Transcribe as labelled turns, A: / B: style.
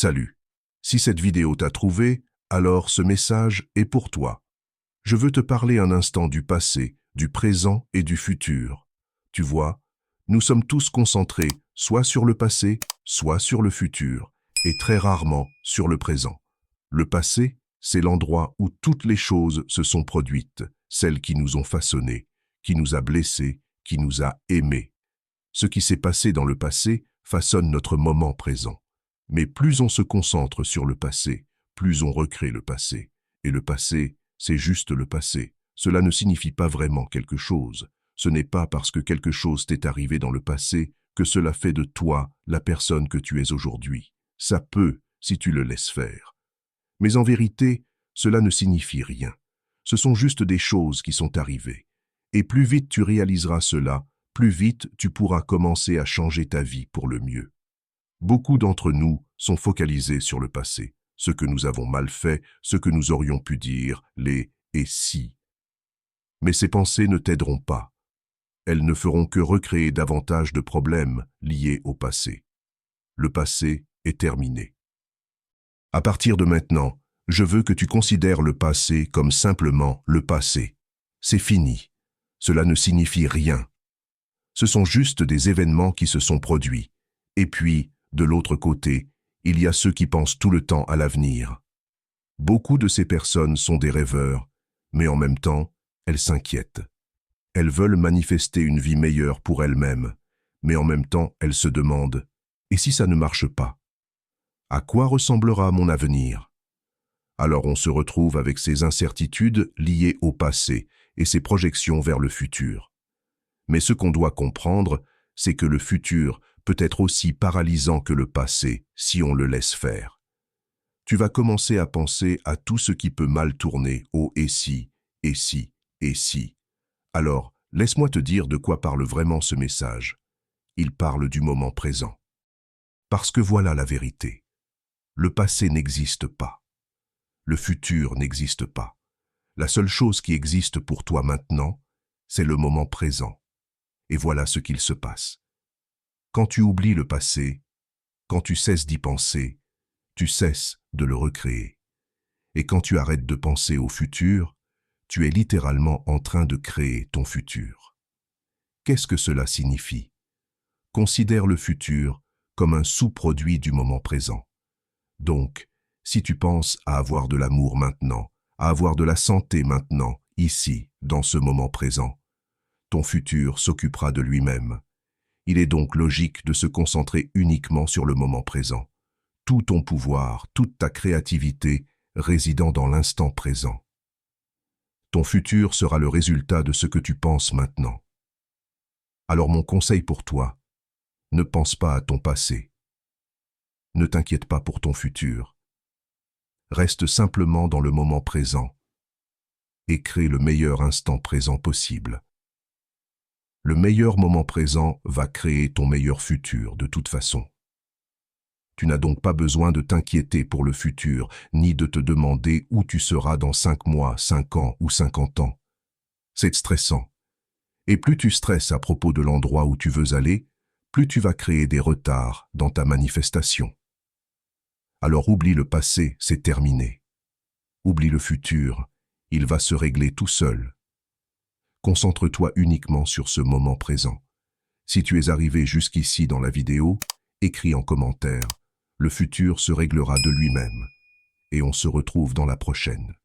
A: Salut. Si cette vidéo t'a trouvé, alors ce message est pour toi. Je veux te parler un instant du passé, du présent et du futur. Tu vois, nous sommes tous concentrés soit sur le passé, soit sur le futur, et très rarement sur le présent. Le passé, c'est l'endroit où toutes les choses se sont produites, celles qui nous ont façonnés, qui nous a blessés, qui nous a aimés. Ce qui s'est passé dans le passé façonne notre moment présent. Mais plus on se concentre sur le passé, plus on recrée le passé. Et le passé, c'est juste le passé. Cela ne signifie pas vraiment quelque chose. Ce n'est pas parce que quelque chose t'est arrivé dans le passé que cela fait de toi la personne que tu es aujourd'hui. Ça peut, si tu le laisses faire. Mais en vérité, cela ne signifie rien. Ce sont juste des choses qui sont arrivées. Et plus vite tu réaliseras cela, plus vite tu pourras commencer à changer ta vie pour le mieux. Beaucoup d'entre nous sont focalisés sur le passé, ce que nous avons mal fait, ce que nous aurions pu dire, les « et si ». Mais ces pensées ne t'aideront pas. Elles ne feront que recréer davantage de problèmes liés au passé. Le passé est terminé. À partir de maintenant, je veux que tu considères le passé comme simplement le passé. C'est fini. Cela ne signifie rien. Ce sont juste des événements qui se sont produits. Et puis, de l'autre côté, il y a ceux qui pensent tout le temps à l'avenir. Beaucoup de ces personnes sont des rêveurs, mais en même temps, elles s'inquiètent. Elles veulent manifester une vie meilleure pour elles-mêmes, mais en même temps, elles se demandent « et si ça ne marche pas? À quoi ressemblera mon avenir ?» Alors on se retrouve avec ces incertitudes liées au passé et ces projections vers le futur. Mais ce qu'on doit comprendre, c'est que le futur peut être aussi paralysant que le passé si on le laisse faire. Tu vas commencer à penser à tout ce qui peut mal tourner au « et si, et si, et si ». Alors, laisse-moi te dire de quoi parle vraiment ce message. Il parle du moment présent. Parce que voilà la vérité. Le passé n'existe pas. Le futur n'existe pas. La seule chose qui existe pour toi maintenant, c'est le moment présent. Et voilà ce qu'il se passe. Quand tu oublies le passé, quand tu cesses d'y penser, tu cesses de le recréer. Et quand tu arrêtes de penser au futur, tu es littéralement en train de créer ton futur. Qu'est-ce que cela signifie? Considère le futur comme un sous-produit du moment présent. Donc, si tu penses à avoir de l'amour maintenant, à avoir de la santé maintenant, ici, dans ce moment présent, ton futur s'occupera de lui-même. Il est donc logique de se concentrer uniquement sur le moment présent. Tout ton pouvoir, toute ta créativité résidant dans l'instant présent. Ton futur sera le résultat de ce que tu penses maintenant. Alors mon conseil pour toi, ne pense pas à ton passé. Ne t'inquiète pas pour ton futur. Reste simplement dans le moment présent et crée le meilleur instant présent possible. Le meilleur moment présent va créer ton meilleur futur de toute façon. Tu n'as donc pas besoin de t'inquiéter pour le futur, ni de te demander où tu seras dans 5 mois, 5 ans ou 50 ans. C'est stressant. Et plus tu stresses à propos de l'endroit où tu veux aller, plus tu vas créer des retards dans ta manifestation. Alors oublie le passé, c'est terminé. Oublie le futur, il va se régler tout seul. Concentre-toi uniquement sur ce moment présent. Si tu es arrivé jusqu'ici dans la vidéo, écris en commentaire. Le futur se réglera de lui-même. Et on se retrouve dans la prochaine.